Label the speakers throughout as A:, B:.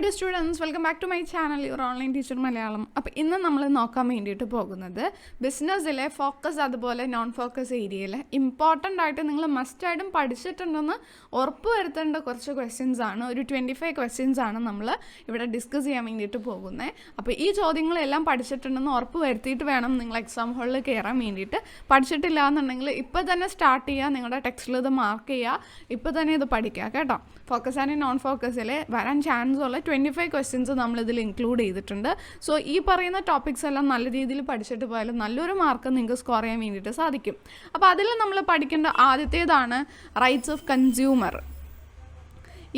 A: dear students, welcome back to my channel, your online teacher Malayalam. അപ്പോൾ ഇന്ന് നമ്മൾ നോക്കാൻ വേണ്ടിയിട്ട് പോകുന്നത് ബിസിനസ്സിലെ ഫോക്കസ് അതുപോലെ നോൺ ഫോക്കസ് ഏരിയയിൽ ഇമ്പോർട്ടൻ്റ് ആയിട്ട് നിങ്ങൾ മസ്റ്റ് ആയിട്ടും പഠിച്ചിട്ടുണ്ടെന്ന് ഉറപ്പ് വരുത്തേണ്ട കുറച്ച് ക്വസ്റ്റ്യൻസ് ആണ്. ഒരു 25 ക്വസ്റ്റ്യൻസ് ആണ് നമ്മൾ ഇവിടെ ഡിസ്കസ് ചെയ്യാൻ വേണ്ടിയിട്ട് പോകുന്നത്. അപ്പോൾ ഈ ചോദ്യങ്ങളെല്ലാം പഠിച്ചിട്ടുണ്ടെന്ന് ഉറപ്പ് വരുത്തിയിട്ട് വേണം നിങ്ങൾ എക്സാം ഹാളിൽ കയറാൻ വേണ്ടിയിട്ട്. പഠിച്ചിട്ടില്ല എന്നുണ്ടെങ്കിൽ ഇപ്പോൾ തന്നെ സ്റ്റാർട്ട് ചെയ്യുക, നിങ്ങളുടെ ടെക്സ്റ്റിൽ ഇത് മാർക്ക് ചെയ്യുക, ഇപ്പോൾ തന്നെ ഇത് പഠിക്കുക കേട്ടോ. ഫോക്കസ് ആൻഡ് നോൺ ഫോക്കസിൽ വരാൻ ചാൻസ് ഉള്ള 25 ക്വസ്റ്റ്യൻസ് നമ്മളിതിൽ ഇൻക്ലൂഡ് ചെയ്തിട്ടുണ്ട്. സോ ഈ പറയുന്ന ടോപ്പിക്സ് എല്ലാം നല്ല രീതിയിൽ പഠിച്ചിട്ട് പോയാലും നല്ലൊരു മാർക്ക് നിങ്ങൾക്ക് സ്കോർ ചെയ്യാൻ വേണ്ടിയിട്ട് സാധിക്കും. അപ്പോൾ അതിൽ നമ്മൾ പഠിക്കേണ്ട ആദ്യത്തേതാണ് റൈറ്റ്സ് ഓഫ് കൺസ്യൂമർ.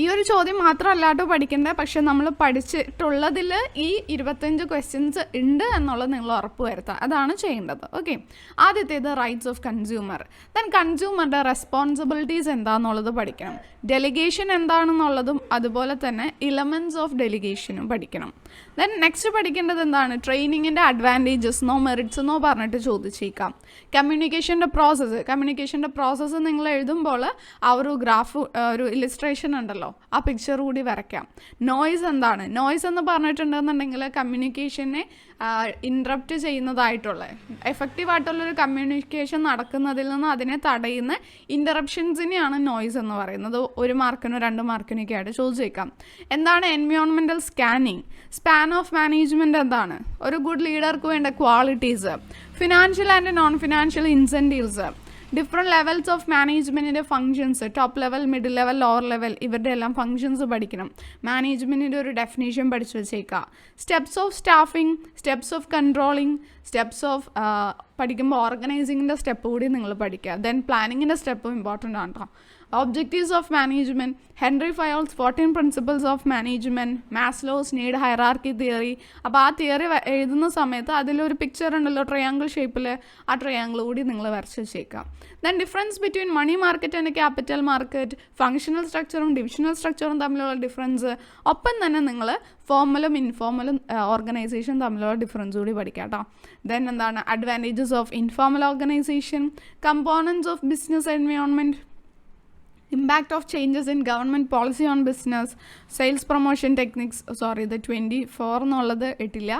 A: ഈ ഒരു ചോദ്യം മാത്രമല്ലാട്ടോ പഠിക്കേണ്ടത്, പക്ഷെ നമ്മൾ പഠിച്ചിട്ടുള്ളതിൽ ഈ 25 ക്വസ്റ്റ്യൻസ് ഉണ്ട് എന്നുള്ളത് നിങ്ങൾ ഉറപ്പ് വരുത്തുക, അതാണ് ചെയ്യേണ്ടത്. ഓക്കെ, ആദ്യത്തേത് റൈറ്റ്സ് ഓഫ് കൺസ്യൂമർ. ദെൻ കൺസ്യൂമറുടെ റെസ്പോൺസിബിലിറ്റീസ് എന്താണെന്നുള്ളത് പഠിക്കണം. ഡെലിഗേഷൻ എന്താണെന്നുള്ളതും അതുപോലെ തന്നെ ഇലമെൻറ്റ്സ് ഓഫ് ഡെലിഗേഷനും പഠിക്കണം. ദെൻ നെക്സ്റ്റ് പഠിക്കേണ്ടത് എന്താണ്? ട്രെയിനിങ്ങിൻ്റെ അഡ്വാൻറ്റേജസ് എന്നോ മെറിറ്റ്സ് എന്നോ പറഞ്ഞിട്ട് ചോദിച്ചേക്കാം. കമ്മ്യൂണിക്കേഷൻ്റെ പ്രോസസ്സ് നിങ്ങൾ എഴുതുമ്പോൾ ആ ഒരു ഗ്രാഫ്, ഒരു ഇലിസ്ട്രേഷൻ ഉണ്ടല്ലോ, ആ പിക്ചർ കൂടി വരയ്ക്കാം. നോയ്സ് എന്താണ്? നോയ്സ് എന്ന് പറഞ്ഞിട്ടുണ്ടെന്നുണ്ടെങ്കിൽ കമ്മ്യൂണിക്കേഷനെ ഇൻട്രപ്റ്റ് ചെയ്യുന്നതായിട്ടുള്ള എഫക്റ്റീവായിട്ടുള്ളൊരു കമ്മ്യൂണിക്കേഷൻ നടക്കുന്നതിൽ നിന്ന് അതിനെ തടയുന്ന ഇൻ്ററപ്ഷൻസിനെയാണ് നോയ്സ് എന്ന് പറയുന്നത്. 1 മാർക്കിനോ 2 മാർക്കിനൊക്കെ ആയിട്ട് ചോദിച്ചേക്കാം. എന്താണ് environmental scanning? Span of management എന്താണ്? ഒരു ഗുഡ് ലീഡർക്ക് വേണ്ട qualities. Financial and non financial incentives. Different levels of മാനേജ്മെൻറ്റിൻ്റെ functions, top level, middle level, lower level, ഇവരുടെ എല്ലാം ഫങ്ഷൻസ് പഠിക്കണം. മാനേജ്മെൻറ്റിൻ്റെ ഒരു ഡെഫിനേഷൻ പഠിച്ചു വെച്ചേക്കാം. Steps of staffing, steps of controlling, steps of പഠിക്കുമ്പോൾ ഓർഗനൈസിങ്ങിൻ്റെ സ്റ്റെപ്പ് കൂടി നിങ്ങൾ പഠിക്കുക. ദെൻ പ്ലാനിങ്ങിൻ്റെ സ്റ്റെപ്പും ഇമ്പോർട്ടൻ്റ് ആണ് കേട്ടോ. Objectives of management, Henri Fayol's 14 principles of management, Maslow's need hierarchy theory. അപ്പോൾ ആ തിയറി എഴുതുന്ന സമയത്ത് അതിലൊരു പിക്ചർ ഉണ്ടല്ലോ ട്രയാങ്കിൾ ഷേപ്പിൽ, ആ ട്രയാങ്കിൾ കൂടി നിങ്ങൾ വരച്ച് വെച്ചേക്കാം. Then difference between money market and capital market, functional സ്ട്രക്ചറും ഡിവിഷണൽ സ്ട്രക്ചറും തമ്മിലുള്ള ഡിഫറൻസ്. ഒപ്പം തന്നെ നിങ്ങൾ ഫോർമലും ഇൻഫോർമലും ഓർഗനൈസേഷൻ തമ്മിലുള്ള ഡിഫറൻസ് കൂടി പഠിക്കാം കേട്ടോ. ദെൻ എന്താണ് advantages of informal organisation, components of business environment, impact of changes in government policy own business, sales promotion techniques. Sorry, ഇത് 24 എന്നുള്ളത് ഇട്ടില്ല,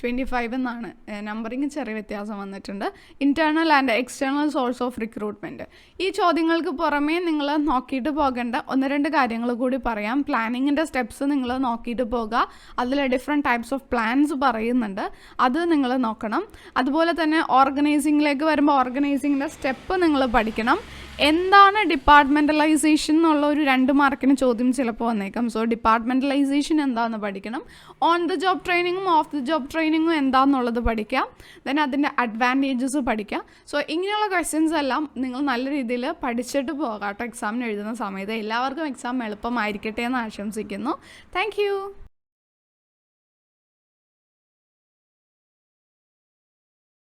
A: 25 എന്നാണ്. നമ്പറിങ് ചെറിയ വ്യത്യാസം വന്നിട്ടുണ്ട്. Internal and external source of recruitment. ഈ ചോദ്യങ്ങൾക്ക് പുറമേ നിങ്ങൾ നോക്കിയിട്ട് പോകേണ്ട 1-2 കാര്യങ്ങൾ കൂടി പറയാം. പ്ലാനിങ്ങിൻ്റെ സ്റ്റെപ്സ് നിങ്ങൾ നോക്കിയിട്ട് പോകുക. അതിൽ ഡിഫറെൻറ്റ് ടൈപ്സ് ഓഫ് പ്ലാൻസ് പറയുന്നുണ്ട്, അത് നിങ്ങൾ നോക്കണം. അതുപോലെ തന്നെ ഓർഗനൈസിങ്ങിലേക്ക് വരുമ്പോൾ ഓർഗനൈസിങ്ങിൻ്റെ സ്റ്റെപ്പ് നിങ്ങൾ പഠിക്കണം. എന്താണ് ഡിപ്പാർട്ട്മെൻ്റലൈസേഷൻ എന്നുള്ള ഒരു 2 മാർക്കിന് ചോദ്യം ചിലപ്പോൾ വന്നേക്കാം. സോ ഡിപ്പാർട്ട്മെൻ്റലൈസേഷൻ എന്താണെന്ന് പഠിക്കണം. ഓൺ ദ ജോബ് ട്രെയിനിങ്ങും ഓഫ് ദ ജോബ് ട്രെയിനിങ്ങും എന്താണെന്നുള്ളത് പഠിക്കാം. ദെൻ അതിൻ്റെ അഡ്വാൻറ്റേജസ് പഠിക്കാം. സോ ഇങ്ങനെയുള്ള ക്വസ്റ്റ്യൻസ് എല്ലാം നിങ്ങൾ നല്ല രീതിയിൽ പഠിച്ചിട്ട് പോകാം കേട്ടോ എക്സാമിന് എഴുതുന്ന സമയത്ത്. എല്ലാവർക്കും എക്സാം എളുപ്പമായിരിക്കട്ടെ എന്ന് ആശംസിക്കുന്നു. താങ്ക്